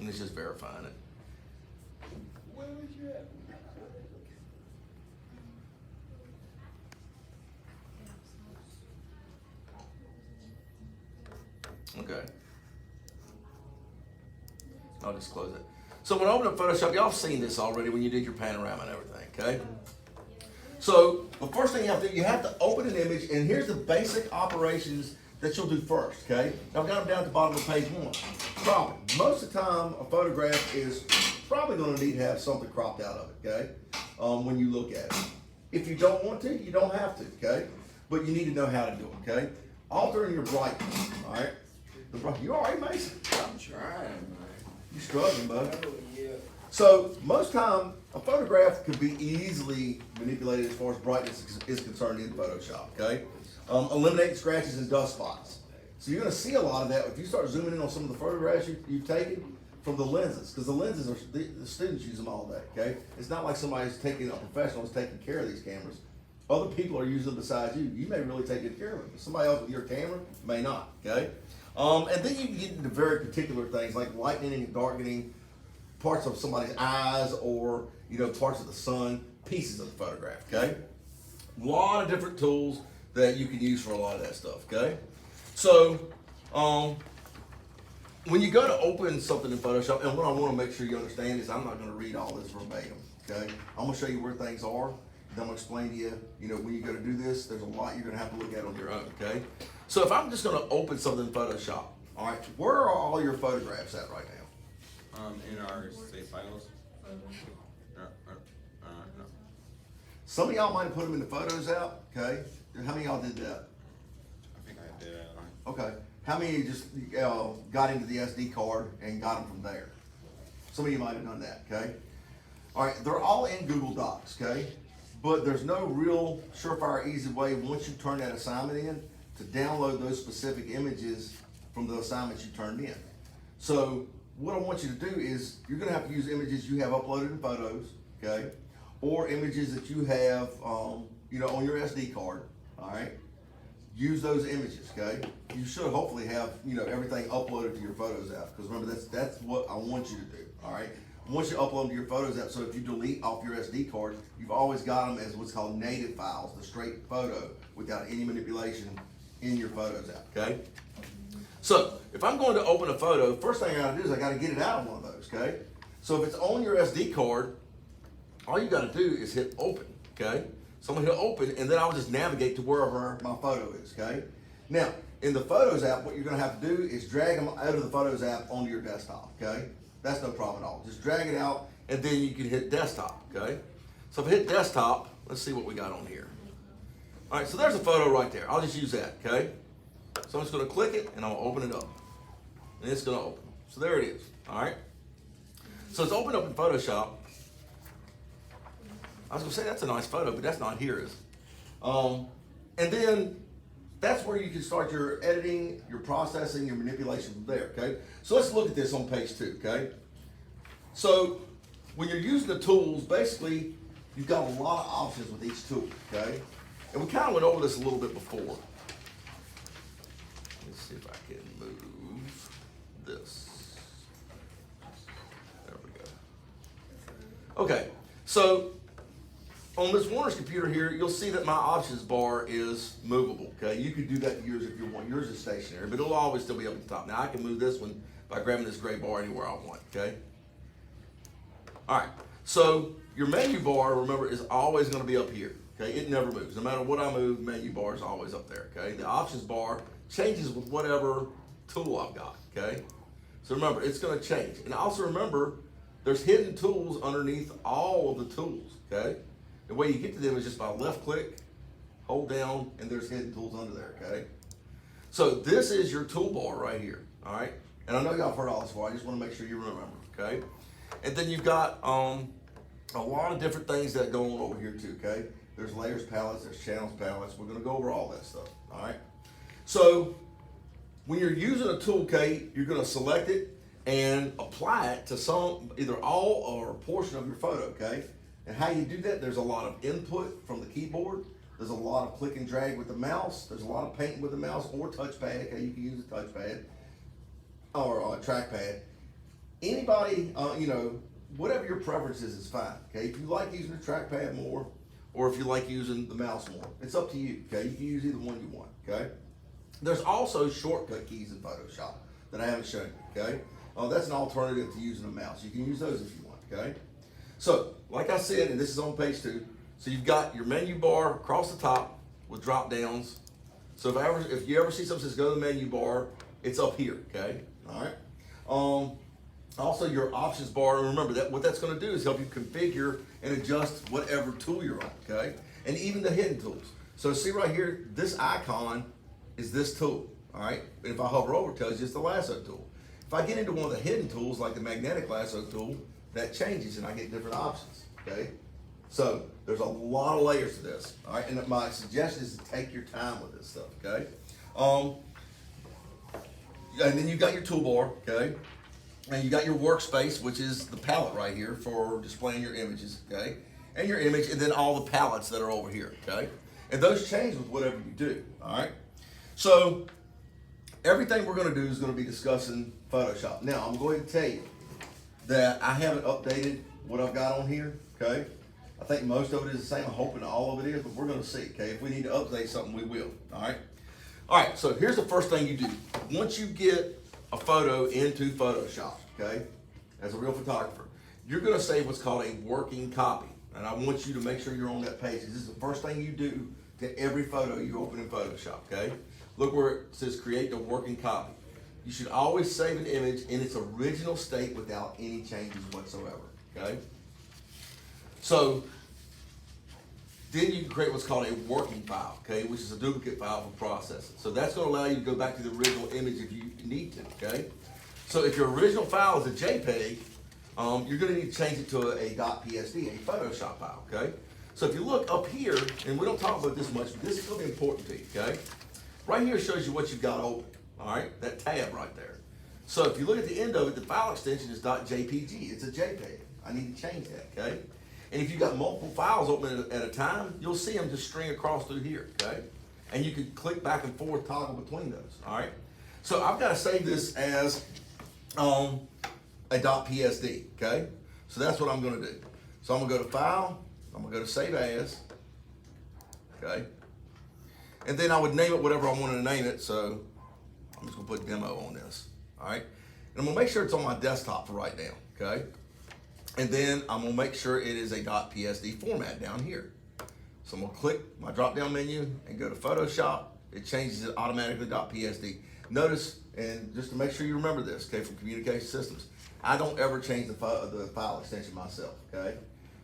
and it's just verifying it. Where was you at? Okay. I'll just close it. So when I open up Photoshop, y'all have seen this already when you did your panorama and everything, okay? So the first thing you have to do, you have to open an image, and here's the basic operations that you'll do first, okay? I've got them down at the bottom of page 1. Cropping. Most of the time, a photograph is probably going to need to have something cropped out of it, okay? When you look at it. If you don't want to, you don't have to, okay? But you need to know how to do it, okay? Altering your brightness, all right? You all right, Mason? I'm trying, man. You struggling, bud? Oh, yeah. So most time, a photograph could be easily manipulated as far as brightness is concerned in Photoshop, okay? Eliminate scratches and dust spots. So you're gonna see a lot of that if you start zooming in on some of the photographs you've taken from the lenses, because the lenses are, the students use them all day, okay? It's not like somebody's taking, a professional is taking care of these cameras. Other people are using them besides you. You may really take good care of them. Somebody else with your camera may not, okay? And then you can get into very particular things like lightening and darkening parts of somebody's eyes, or parts of the sun, pieces of the photograph, okay? A lot of different tools that you can use for a lot of that stuff, okay? So when you go to open something in Photoshop, and what I want to make sure you understand is I'm not going to read all this verbatim, okay? I'm going to show you where things are, and then I'm going to explain to you, when you go to do this, there's a lot you're going to have to look at on your own, okay? So if I'm just going to open something in Photoshop, all right, where are all your photographs at right now? In our save files. No. Some of y'all might have put them in the Photos app, okay? How many of y'all did that? I think I did. Okay. How many just got into the SD card and got them from there? Some of you might have done that, okay? All right, they're all in Google Docs, okay? But there's no real surefire easy way once you turn that assignment in to download those specific images from the assignments you turned in. So what I want you to do is you're gonna have to use images you have uploaded in Photos, okay? Or images that you have, on your SD card, all right? Use those images, okay? You should hopefully have, everything uploaded to your Photos app, because remember, that's what I want you to do, all right? I want you to upload them to your Photos app, so if you delete off your SD card, you've always got them as what's called native files, the straight photo, without any manipulation in your Photos app, okay? So, if I'm going to open a photo, first thing I gotta do is I gotta get it out of one of those, okay? So if it's on your SD card, all you gotta do is hit open, okay? So I'm gonna hit open, and then I'll just navigate to wherever my photo is, okay? Now, in the Photos app, what you're gonna have to do is drag them out of the Photos app onto your desktop, okay? That's no problem at all. Just drag it out, and then you can hit desktop, okay? So if I hit desktop, let's see what we got on here. All right, so there's a photo right there. I'll just use that, okay? So I'm just gonna click it, and I'll open it up. And it's gonna open. So there it is, all right? So it's opened up in Photoshop. I was gonna say that's a nice photo, but that's not here, is it? And then that's where you can start your editing, your processing, your manipulation from there, okay? So let's look at this on page 2, okay? So when you're using the tools, basically, you've got a lot of options with each tool, okay? And we kind of went over this a little bit before. Let's see if I can move this. There we go. Okay, so on Ms. Warner's computer here, you'll see that my options bar is movable, okay? You could do that to yours if you want. Yours is stationary, but it'll always still be up at the top. Now I can move this one by grabbing this gray bar anywhere I want, okay? All right, so your menu bar, remember, is always gonna be up here, okay? It never moves. No matter what I move, menu bar is always up there, okay? The options bar changes with whatever tool I've got, okay? So remember, it's gonna change. And also remember, there's hidden tools underneath all of the tools, okay? The way you get to them is just by left click, hold down, and there's hidden tools under there, okay? So this is your toolbar right here, all right? And I know y'all have heard all this before, I just wanna make sure you remember, okay? And then you've got a lot of different things that go on over here too, okay? There's layers palettes, there's channels palettes. We're gonna go over all that stuff, all right? So when you're using a toolkit, you're gonna select it and apply it to some, either all or a portion of your photo, okay? And how you do that, there's a lot of input from the keyboard. There's a lot of click and drag with the mouse. There's a lot of painting with the mouse or touchpad, okay? You can use a touchpad or a trackpad. anybody, whatever your preference is fine, okay? If you like using the trackpad more, or if you like using the mouse more, it's up to you, okay? You can use either one you want, okay? There's also shortcut keys in Photoshop that I haven't shown you, okay? That's an alternative to using a mouse. You can use those if you want, okay? So, like I said, and this is on page 2, so you've got your menu bar across the top with drop downs. So if you ever see something that says go to the menu bar, it's up here, okay? All right. Also your options bar, and remember that what that's going to do is help you configure and adjust whatever tool you're on, okay? And even the hidden tools. So see right here, this icon is this tool, all right? And if I hover over, it tells you it's the lasso tool. If I get into one of the hidden tools, like the magnetic lasso tool, that changes and I get different options, okay? So there's a lot of layers to this, all right? And my suggestion is to take your time with this stuff, okay? And then you got your toolbar, okay? And you got your workspace, which is the palette right here for displaying your images, okay? And your image, and then all the palettes that are over here, okay? And those change with whatever you do, all right? So everything we're gonna do is gonna be discussing Photoshop. Now, I'm going to tell you that I haven't updated what I've got on here, okay? I think most of it is the same. I'm hoping all of it is, but we're gonna see, okay? If we need to update something, we will, all right? All right, so here's the first thing you do. Once you get a photo into Photoshop, okay, as a real photographer, you're gonna save what's called a working copy. And I want you to make sure you're on that page. This is the first thing you do to every photo you open in Photoshop, okay? Look where it says create a working copy. You should always save an image in its original state without any changes whatsoever, okay? So, then you can create what's called a working file, okay, which is a duplicate file for processing. So that's going to allow you to go back to the original image if you need to, okay? So if your original file is a JPEG, you're going to need to change it to a .psd, a Photoshop file, okay? So if you look up here, and we don't talk about this much, but this is going to be important to you, okay? Right here shows you what you've got open, all right? That tab right there. So if you look at the end of it, the file extension is .jpg. It's a JPEG. I need to change that, okay? And if you've got multiple files open at a time, you'll see them just string across through here, okay? And you can click back and forth, toggle between those, all right? So I've got to save this as a .psd, okay? So that's what I'm going to do. So I'm going to go to File, I'm going to go to Save As, okay? And then I would name it whatever I wanted to name it, so I'm just going to put Demo on this, all right? And I'm going to make sure it's on my desktop for right now, okay? And then I'm gonna make sure it is a .psd format down here. So I'm gonna click my drop-down menu and go to Photoshop. It changes it automatically to .psd. Notice, and just to make sure you remember this, okay, from communication systems, I don't ever change the file extension myself, okay?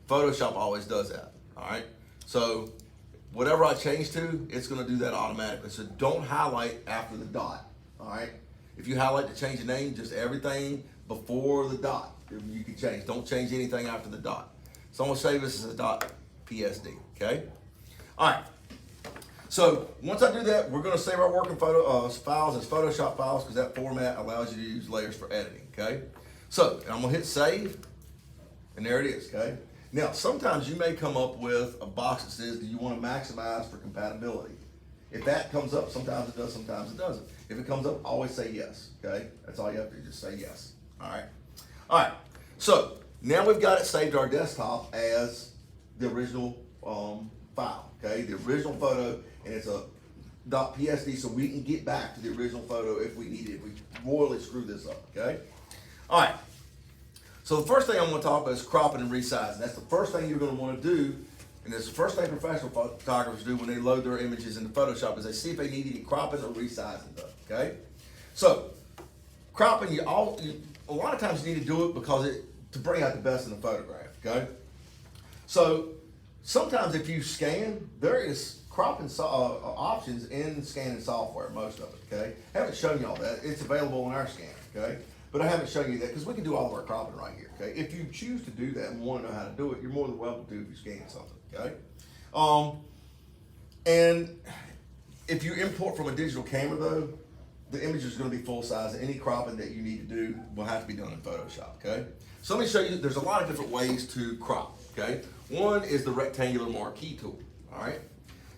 Photoshop always does that, all right? So whatever I change to, it's gonna do that automatically. So don't highlight after the dot, all right? If you highlight to change the name, just everything before the dot. You can change. Don't change anything after the dot. So I'm gonna save this as a .psd, okay? All right. So once I do that, we're gonna save our working files as Photoshop files because that format allows you to use layers for editing, okay? So I'm gonna hit save, and there it is, okay? Now, sometimes you may come up with a box that says, do you wanna maximize for compatibility? If that comes up, sometimes it does, sometimes it doesn't. If it comes up, always say yes, okay? That's all you have to do, just say yes, all right? All right, so now we've got it saved to our desktop as the original file, okay? The original photo, and it's a .psd, so we can get back to the original photo if we need it, if we royally screw this up, okay? All right, so the first thing I'm gonna talk about is cropping and resizing. That's the first thing you're gonna wanna do, and it's the first thing professional photographers do when they load their images into Photoshop is they see if they need any cropping or resizing done, okay? So, cropping, a lot of times you need to do it because to bring out the best in the photograph, okay? So sometimes if you scan, there is cropping options in scanning software, most of it, okay? I haven't shown you all that. It's available in our scanner, okay? But I haven't shown you that because we can do all of our cropping right here, okay? If you choose to do that and want to know how to do it, you're more than welcome to if you scan something, okay? And if you import from a digital camera though, the image is going to be full size. Any cropping that you need to do will have to be done in Photoshop, okay? So let me show you, there's a lot of different ways to crop, okay? One is the rectangular marquee tool, all right?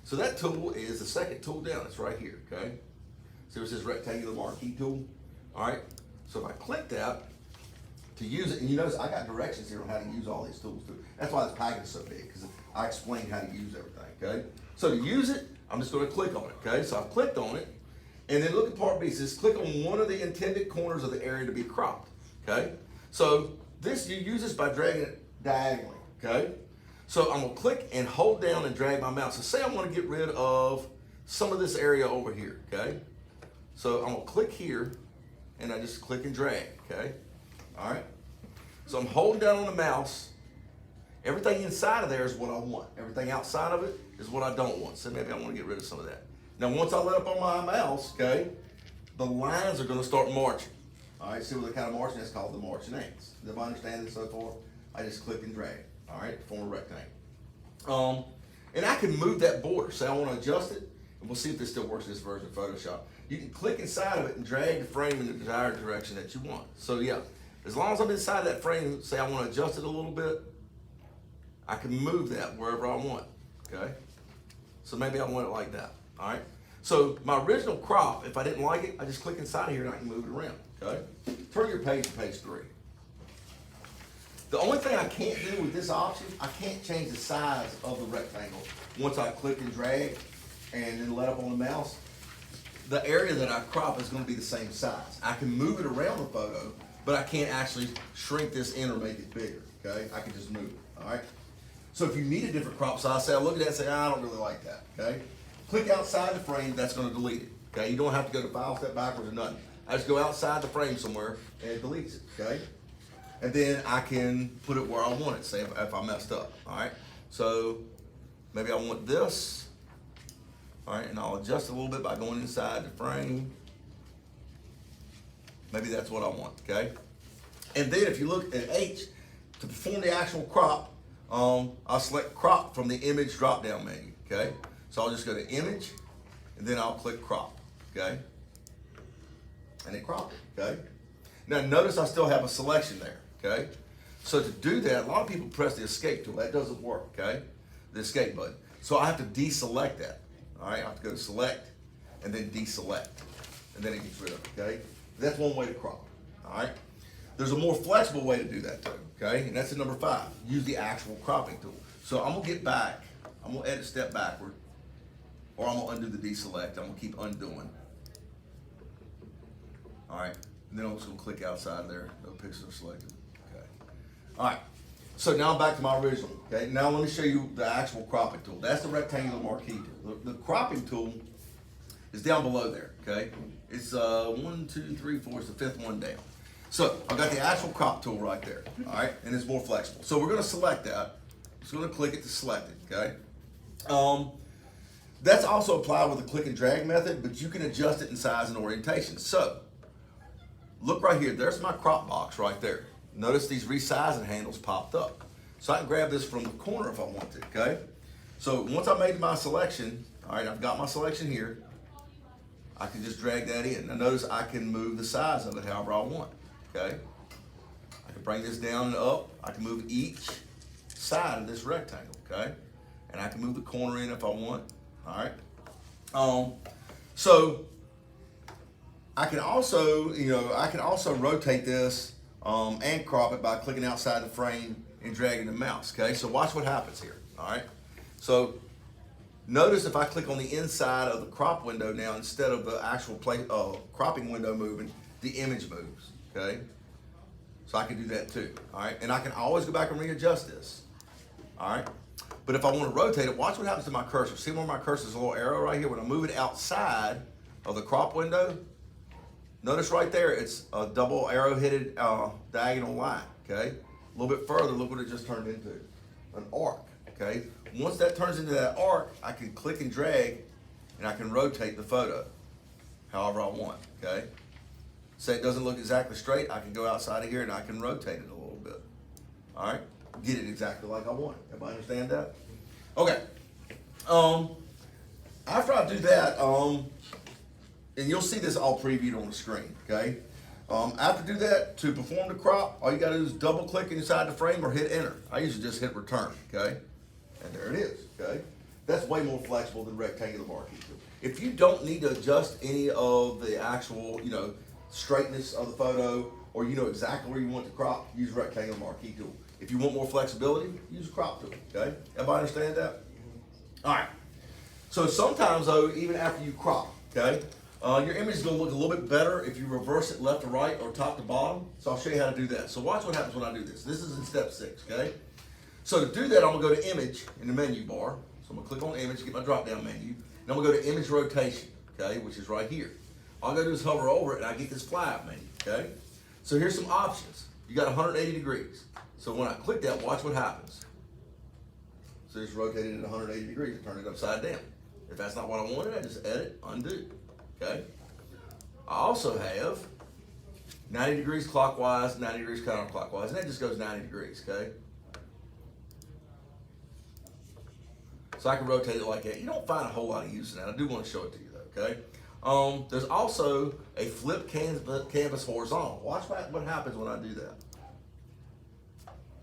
So that tool is the second tool down, it's right here, okay? So it says rectangular marquee tool, all right? So if I click that, to use it, and you notice I got directions here on how to use all these tools too. That's why this package is so big, because I explained how to use everything, okay? So to use it, I'm just gonna click on it, okay? So I've clicked on it, and then look at part B. It says click on one of the intended corners of the area to be cropped, okay? So this, you use this by dragging it diagonally, okay? So I'm gonna click and hold down and drag my mouse. So say I wanna get rid of some of this area over here, okay? So I'm gonna click here, and I just click and drag, okay? All right? So I'm holding down on the mouse. Everything inside of there is what I want. Everything outside of it is what I don't want. So maybe I wanna get rid of some of that. Now once I let up on my mouse, okay, the lines are gonna start marching. All right, see what the kind of marching, that's called the marching ants. Does everybody understand this so far? I just click and drag, all right, form a rectangle. And I can move that border. Say I wanna adjust it, and we'll see if this still works in this version of Photoshop. You can click inside of it and drag the frame in the desired direction that you want. So yeah, as long as I'm inside that frame, say I wanna adjust it a little bit, I can move that wherever I want, okay? So maybe I want it like that, all right? So my original crop, if I didn't like it, I just click inside of here and I can move it around, okay? Turn your page to page 3. The only thing I can't do with this option, I can't change the size of the rectangle once I click and drag and then let up on the mouse. The area that I crop is gonna be the same size. I can move it around the photo, but I can't actually shrink this in or make it bigger, okay? I can just move it, all right? So if you need a different crop size, say I look at that and say, I don't really like that, okay? Click outside the frame, that's gonna delete it, okay? You don't have to go to file, step backwards or nothing. I just go outside the frame somewhere and it deletes it, okay? And then I can put it where I want it, say if I messed up, all right? So maybe I want this, all right, and I'll adjust it a little bit by going inside the frame. Maybe that's what I want, okay? And then if you look at H, to perform the actual crop, I'll select crop from the image drop-down menu, okay? So I'll just go to image, and then I'll click crop, okay? And it cropped it, okay? Now notice I still have a selection there, okay? So to do that, a lot of people press the escape tool. That doesn't work, okay? The escape button. So I have to deselect that, all right? I have to go to select, and then deselect, and then it gets rid of it, okay? That's one way to crop, all right? There's a more flexible way to do that too, okay? And that's at number 5, use the actual cropping tool. So I'm gonna get back, I'm gonna edit step backward, or I'm gonna undo the deselect, I'm gonna keep undoing. All right, and then I'm just gonna click outside there, no pixels are selected, okay. All right, so now I'm back to my original, okay? Now let me show you the actual cropping tool. That's the rectangular marquee tool. The cropping tool is down below there, okay? It's 1, 2, 3, 4, it's the 5th one down. So I've got the actual crop tool right there, all right? And it's more flexible. So we're gonna select that. Just gonna click it to select it, okay? That's also applied with the click and drag method, but you can adjust it in size and orientation. So look right here, there's my crop box right there. Notice these resizing handles popped up. So I can grab this from the corner if I want to, okay? So once I made my selection, all right, I've got my selection here, I can just drag that in. Now notice I can move the size of it however I want, okay? I can bring this down and up. I can move each side of this rectangle, okay? And I can move the corner in if I want, all right? So I can also, I can also rotate this and crop it by clicking outside the frame and dragging the mouse, okay? So watch what happens here, all right? So notice if I click on the inside of the crop window now, instead of the actual cropping window moving, the image moves, okay? So I can do that too, all right? And I can always go back and readjust this, all right? But if I want to rotate it, watch what happens to my cursor. See where my cursor is a little arrow right here? When I move it outside of the crop window, notice right there, it's a double arrow-headed diagonal line, okay? A little bit further, look what it just turned into, an arc, okay? Once that turns into that arc, I can click and drag, and I can rotate the photo however I want, okay? Say it doesn't look exactly straight, I can go outside of here and I can rotate it a little bit, all right? Get it exactly like I want it. Everybody understand that? Okay. After I do that, and you'll see this all previewed on the screen, okay? After do that, to perform the crop, all you gotta do is double click inside the frame or hit enter. I usually just hit return, okay? And there it is, okay? That's way more flexible than rectangular marquee tool. If you don't need to adjust any of the actual, straightness of the photo or you know exactly where you want to crop, use rectangular marquee tool. If you want more flexibility, use a crop tool, okay? Everybody understand that? All right. So sometimes though, even after you crop, okay, your image is gonna look a little bit better if you reverse it left to right or top to bottom. So I'll show you how to do that. So watch what happens when I do this. This is in step 6, okay? So to do that, I'm gonna go to image in the menu bar. So I'm gonna click on image, get my drop down menu, and I'm gonna go to image rotation, okay, which is right here. All I gotta do is hover over it and I get this fly-up menu, okay? So here's some options. You got 180 degrees. So when I click that, watch what happens. So just rotate it at 180 degrees and turn it upside down. If that's not what I wanted, I just edit, undo, okay? I also have 90 degrees clockwise, 90 degrees counterclockwise, and that just goes 90 degrees, okay? So I can rotate it like that. You don't find a whole lot of use in that. I do want to show it to you though, okay? There's also a flip canvas horizontal. Watch what happens when I do that.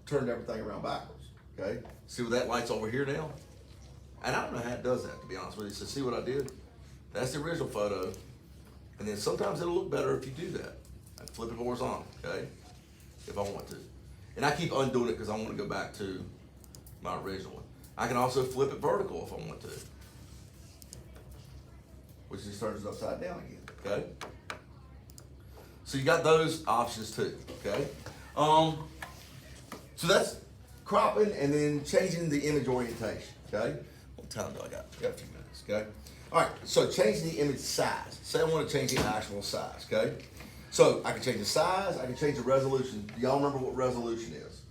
Turned everything around backwards, okay? See what that light's over here now? And I don't know how it does that, to be honest with you. So see what I did? That's the original photo. And then sometimes it'll look better if you do that. I flip it horizontal, okay? If I want to. And I keep undoing it because I want to go back to my original one. I can also flip it vertical if I want to. Which just turns it upside down again, okay? So you got those options too, okay? So that's cropping and then changing the image orientation, okay? What time do I got? I got a few minutes, okay? All right, so changing the image size. Say I want to change the actual size, okay? So I can change the size, I can change the resolution. Do y'all remember what resolution is?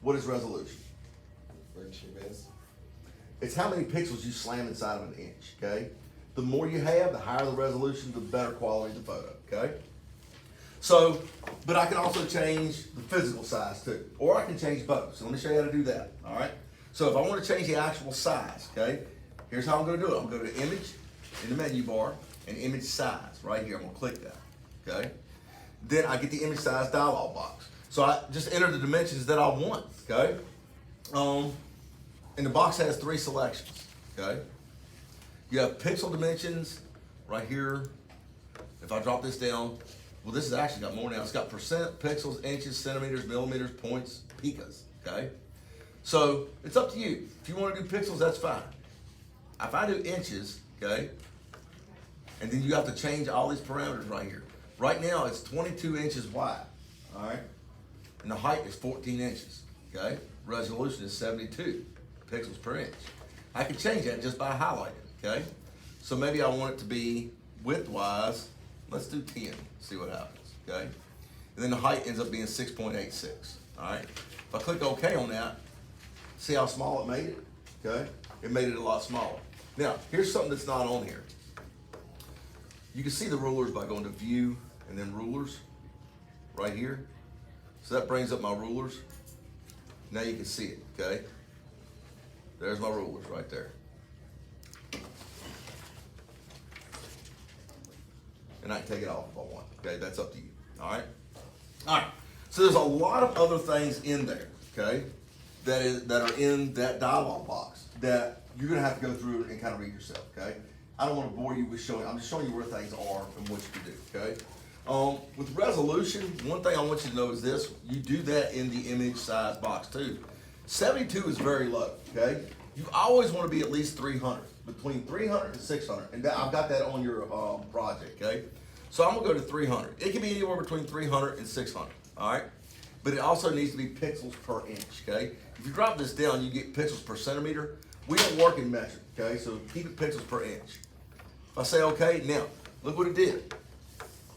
What is resolution? Friendship is. It's how many pixels you slam inside of an inch, okay? The more you have, the higher the resolution, the better quality of the photo, okay? So, but I can also change the physical size too, or I can change both. So let me show you how to do that, all right? So if I want to change the actual size, okay, here's how I'm gonna do it. I'm gonna go to image in the menu bar and image size right here. I'm gonna click that, okay? Then I get the image size dialog box. So I just enter the dimensions that I want, okay? And the box has 3 selections, okay? You have pixel dimensions right here. If I drop this down, well, this has actually got more now. It's got percent, pixels, inches, centimeters, millimeters, points, picas, okay? So it's up to you. If you want to do pixels, that's fine. If I do inches, okay, and then you have to change all these parameters right here. Right now, it's 22 inches wide, all right? And the height is 14 inches, okay? Resolution is 72 pixels per inch. I can change that just by highlighting, okay? So maybe I want it to be width-wise, let's do 10, see what happens, okay? And then the height ends up being 6.86, all right? If I click OK on that, see how small it made it, okay? It made it a lot smaller. Now, here's something that's not on here. You can see the rulers by going to View and then Rulers, right here. So that brings up my rulers. Now you can see it, okay? There's my rulers right there. And I can take it off if I want, okay? That's up to you, all right? All right, so there's a lot of other things in there, okay, that are in that dialog box that you're gonna have to go through and kind of read yourself, okay? I don't wanna bore you with showing, I'm just showing you where things are and what you can do, okay? With resolution, one thing I want you to know is this, you do that in the image size box too. 72 is very low, okay? You always wanna be at least 300, between 300 and 600, and I've got that on your project, okay? So I'm gonna go to 300. It can be anywhere between 300 and 600, all right? But it also needs to be pixels per inch, okay? If you drop this down, you get pixels per centimeter. We don't work in metric, okay? So keep it pixels per inch. If I say okay, now, look what it did.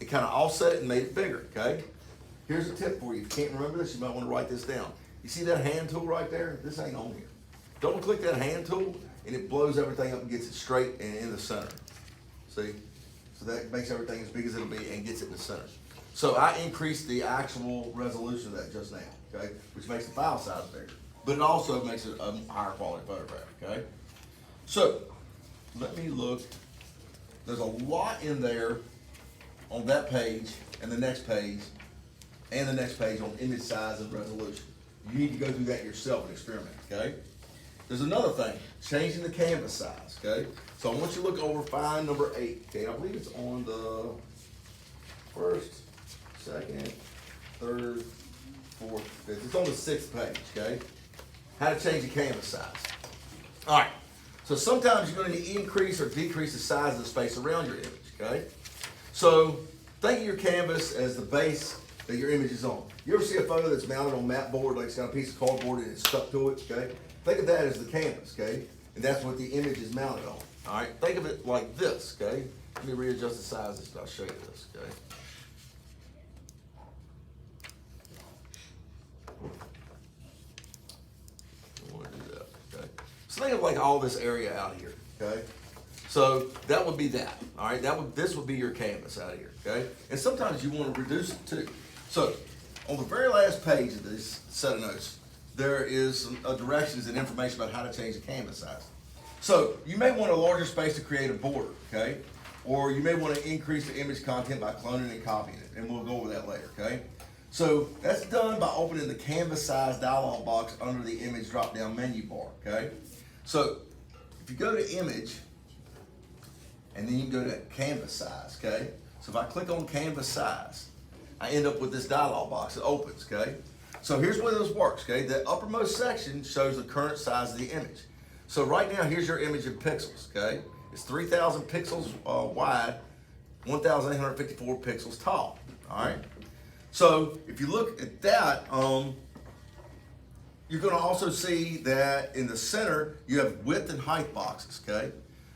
It kind of offset it and made it bigger, okay? Here's a tip for you. If you can't remember this, you might want to write this down. You see that hand tool right there? This ain't on here. Double click that hand tool and it blows everything up and gets it straight and in the center. See? So that makes everything as big as it'll be and gets it in the center. So I increased the actual resolution of that just now, okay? Which makes the file size bigger. But it also makes it a higher quality photograph, okay? So, let me look. There's a lot in there on that page and the next page and the next page on image size and resolution. You need to go through that yourself and experiment, okay? There's another thing, changing the canvas size, okay? So I want you to look over file number 8, okay? I believe it's on the first, second, third, fourth, fifth. It's on the 6th page, okay? How to change the canvas size. All right. So sometimes you're going to increase or decrease the size of the space around your image, okay? So think of your canvas as the base that your image is on. You ever see a photo that's mounted on mat board, like it's got a piece of cardboard and it's stuck to it, okay? Think of that as the canvas, okay? And that's what the image is mounted on, all right? Think of it like this, okay? Let me readjust the sizes and I'll show you this, okay? I want to do that, okay? So think of like all this area out here, okay? So that would be that, all right? This would be your canvas out here, okay? And sometimes you want to reduce it too. So on the very last page of this set of notes, there is some directions and information about how to change the canvas size. So you may want a larger space to create a border, okay? Or you may want to increase the image content by cloning and copying it, and we'll go over that later, okay? So that's done by opening the canvas size dialog box under the image drop-down menu bar, okay? So if you go to image, and then you can go to canvas size, okay? So if I click on canvas size, I end up with this dialog box that opens, okay? So here's where this works, okay? The uppermost section shows the current size of the image. So right now, here's your image in pixels, okay? It's 3,000 pixels wide, 1,854 pixels tall, all right? So if you look at that, you're gonna also see that in the center, you have width and height boxes, okay?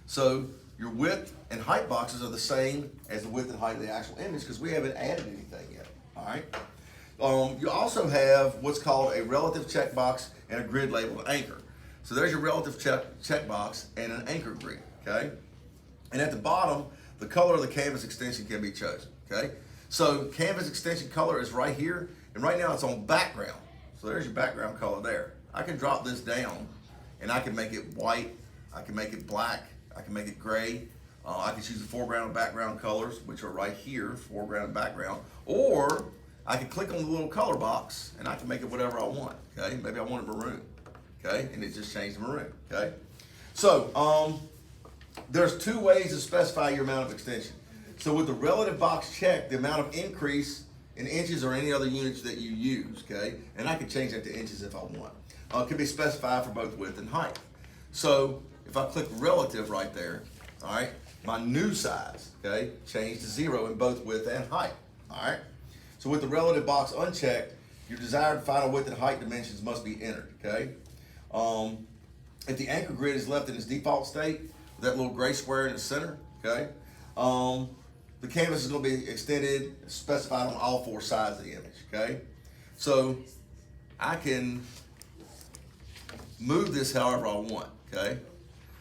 So your width and height boxes are the same as the width and height of the actual image because we haven't added anything yet, all right? You also have what's called a relative checkbox and a grid labeled anchor. So there's your relative checkbox and an anchor grid, okay? And at the bottom, the color of the canvas extension can be chosen, okay? So canvas extension color is right here, and right now it's on background. So there's your background color there. I can drop this down, and I can make it white, I can make it black, I can make it gray. I can choose the foreground and background colors, which are right here, foreground and background. Or I can click on the little color box, and I can make it whatever I want, okay? Maybe I want it maroon, okay? And it just changed to maroon, okay? So there's two ways to specify your amount of extension. So with the relative box checked, the amount of increase in inches or any other units that you use, okay? And I can change that to inches if I want. It can be specified for both width and height. So if I click relative right there, all right, my new size, okay, changed to 0 in both width and height, all right? So with the relative box unchecked, your desired final width and height dimensions must be entered, okay? If the anchor grid is left in its default state, with that little gray square in the center, okay, the canvas is going to be extended, specified on all 4 sides of the image, okay? So I can move this however I want, okay?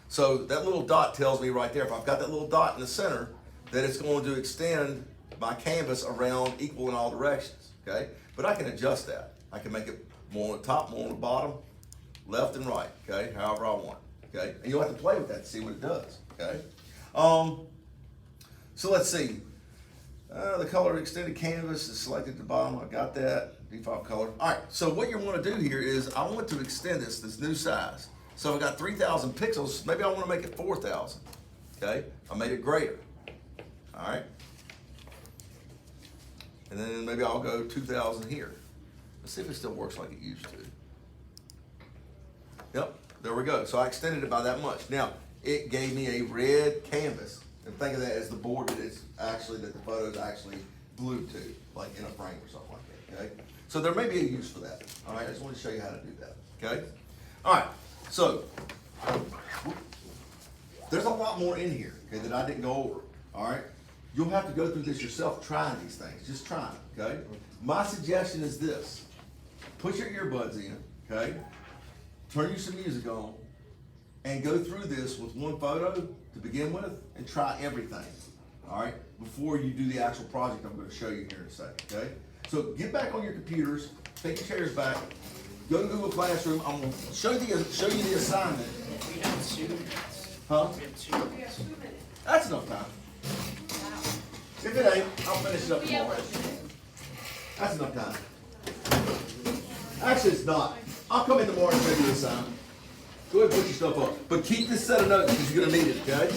So that little dot tells me right there, if I've got that little dot in the center, that it's going to extend my canvas around equal in all directions, okay? But I can adjust that. I can make it more on the top, more on the bottom, left and right, okay? However I want, okay? And you'll have to play with that to see what it does, okay? So let's see. The color extended canvas is selected at the bottom. I got that, default color. All right, so what you want to do here is I want to extend this new size. So I've got 3,000 pixels. Maybe I want to make it 4,000, okay? I made it greater, all right? And then maybe I'll go 2,000 here. Let's see if it still works like it used to. Yep, there we go. So I extended it by that much. Now, it gave me a red canvas. And think of that as the board that it's actually, that the photo is actually glued to, like in a frame or something like that, okay? So there may be a use for that, all right? I just want to show you how to do that, okay? All right, so there's a lot more in here, okay, that I didn't go over, all right? You'll have to go through this yourself trying these things, just trying, okay? My suggestion is this. Put your earbuds in, okay? Turn you some music on, and go through this with one photo to begin with, and try everything, all right, before you do the actual project I'm going to show you here in a second, okay? So get back on your computers, take your chairs back, go to Google Classroom. I'm going to show you the assignment. We have 2 minutes. Huh? We have 2 minutes. That's enough time. If it ain't, I'll finish it up tomorrow. That's enough time. Actually, it's not. I'll come in tomorrow and show you the assignment. Go ahead and put your stuff up. But keep this set of notes because you're going to need it, okay?